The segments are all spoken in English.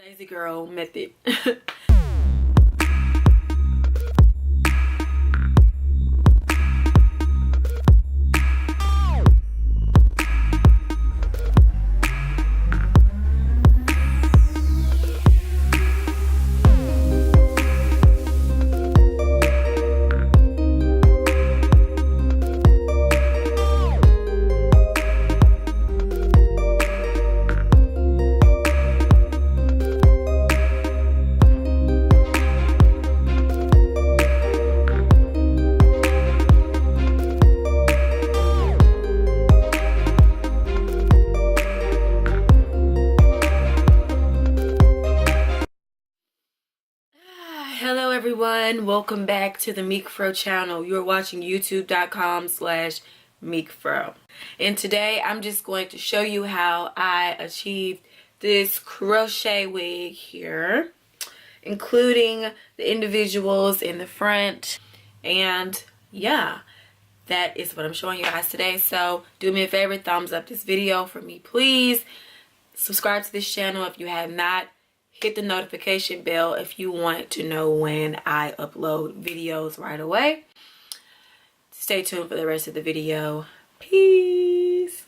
Lazy girl method. Hello everyone, welcome back to the MeekFro channel. You're watching youtube.com/MeekFro. And today I'm just going to show you how I achieved this crochet wig here, including the individuals in the front. And yeah, that is what I'm showing you guys today. So do me a favor, thumbs up this video for me please. Subscribe to this channel if you have not. Hit the notification bell if you want to know when I upload videos right away. Stay tuned for the rest of the video. Peace.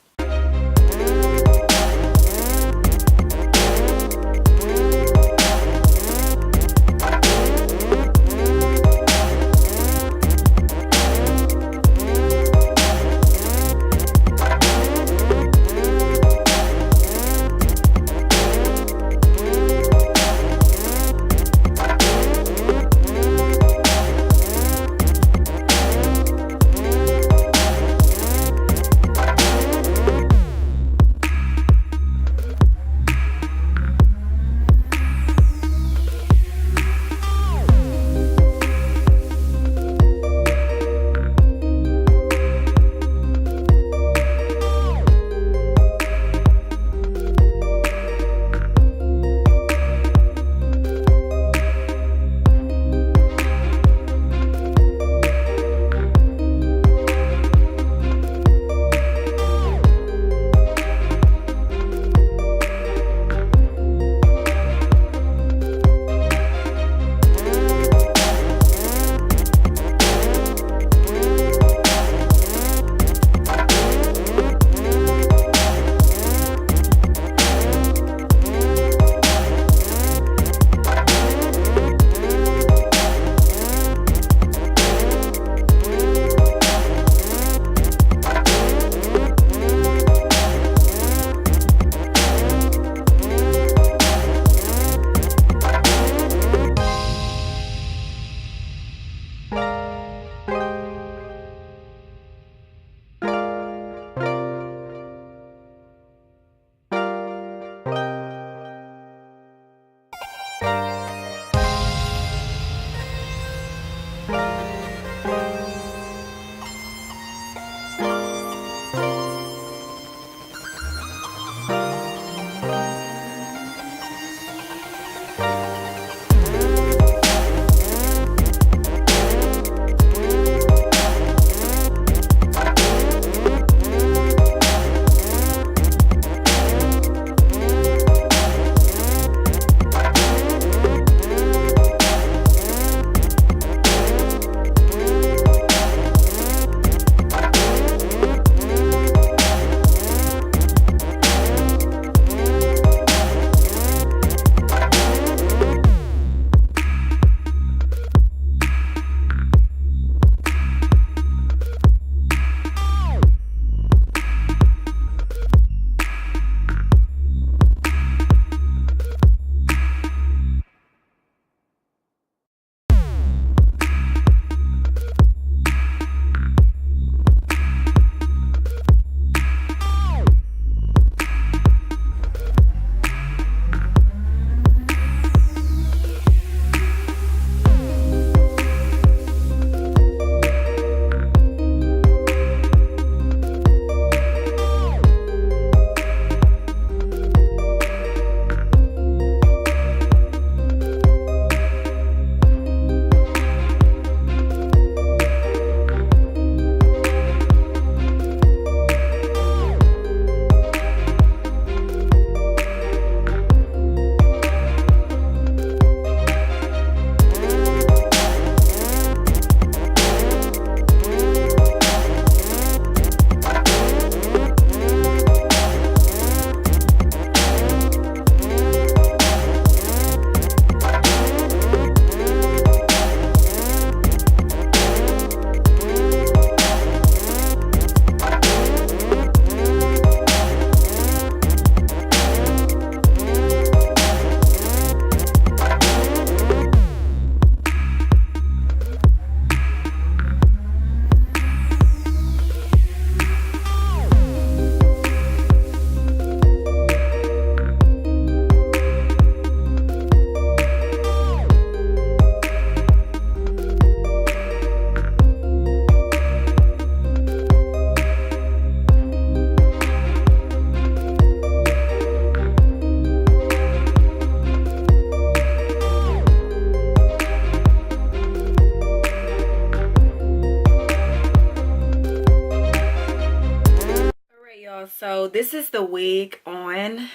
this is the wig on.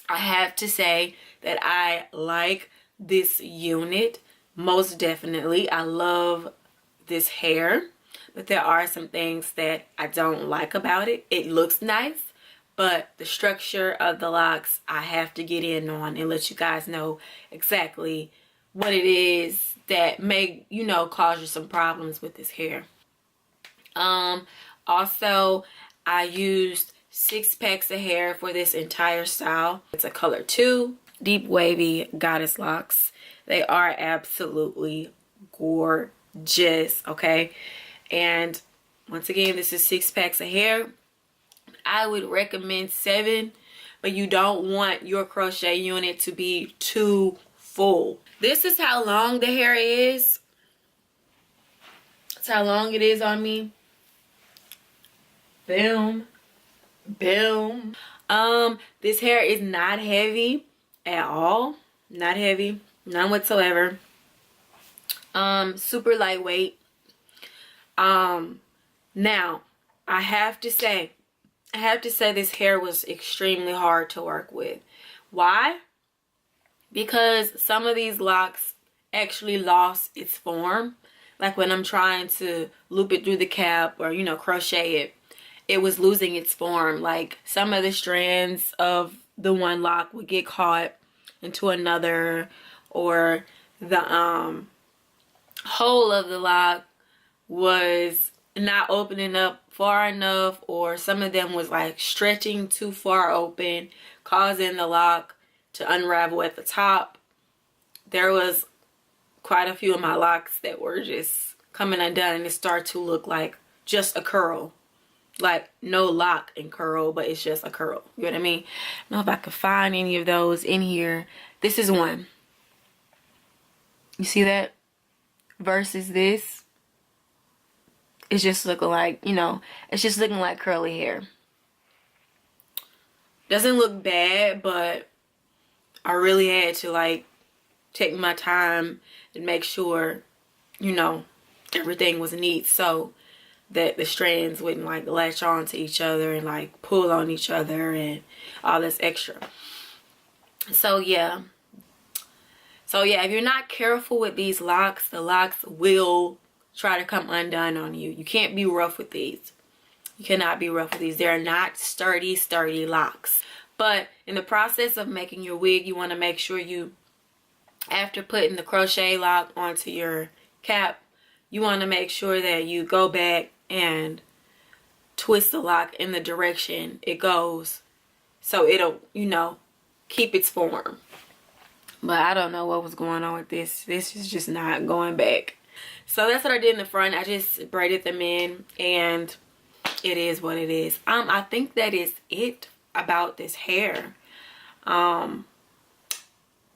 I have to say that I like this unit most definitely. I love this hair, but there are some things that I don't like about it. It looks nice, but the structure of the locks I have to get in on and let you guys know exactly what it is that may, you know, cause you some problems with this hair. Also, I used 6 packs of hair for this entire style. It's a color 2 deep wavy goddess locks. They are absolutely gorgeous, okay? And once again, this is 6 packs of hair. I would recommend 7, but you don't want your crochet unit to be too full. This is how long the hair is. That's how long it is on me. Boom. Boom. This hair is not heavy at all. Not heavy. None whatsoever. Super lightweight. Now, I have to say this hair was extremely hard to work with. Why? Because some of these locks actually lost its form. Like when I'm trying to loop it through the cap or, you know, crochet it, it was losing its form. Like some of the strands of the one lock would get caught into another, or the hole of the lock was not opening up far enough, or some of them was like stretching too far open, causing the lock to unravel at the top. There was quite a few of my locks that were just coming undone, and it started to look like just a curl. Like no lock and curl, but it's just a curl. You know what I mean? I don't know if I could find any of those in here. This is one. You see that? Versus this. It's just looking like, you know, it's just looking like curly hair. Doesn't look bad, but I really had to like take my time and make sure, you know, everything was neat so that the strands wouldn't like latch on to each other and like pull on each other and all this extra. So yeah, if you're not careful with these locks, the locks will try to come undone on you. You can't be rough with these. You cannot be rough with these. They're not sturdy locks. But in the process of making your wig, you want to make sure you, after putting the crochet lock onto your cap, you want to make sure that you go back and twist the lock in the direction it goes, so it'll, you know, keep its form. But I don't know what was going on with this. This is just not going back. So that's what I did in the front. I just braided them in, and it is what it is. I think that is it about this hair.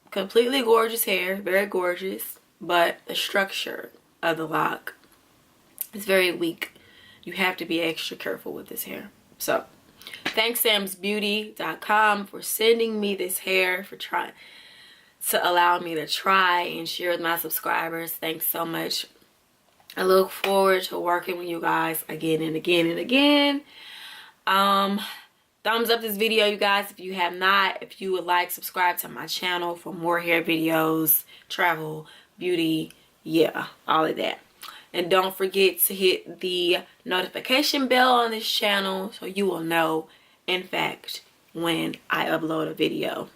Completely gorgeous hair, very gorgeous, but the structure of the lock is very weak. You have to be extra careful with this hair. So thanks SAMSBEAUTY.com for sending me this hair, for trying to allow me to try and share with my subscribers. Thanks so much. I look forward to working with you guys again and again and again. Thumbs up this video, you guys, if you have not. If you would like, subscribe to my channel for more hair videos, travel, beauty, yeah, all of that. And don't forget to hit the notification bell on this channel so you will know, in fact, when I upload a video.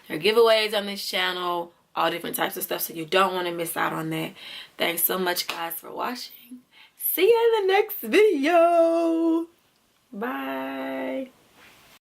There are giveaways on this channel, all different types of stuff, so you don't want to miss out on that. Thanks so much, guys, for watching. See you in the next video. Bye.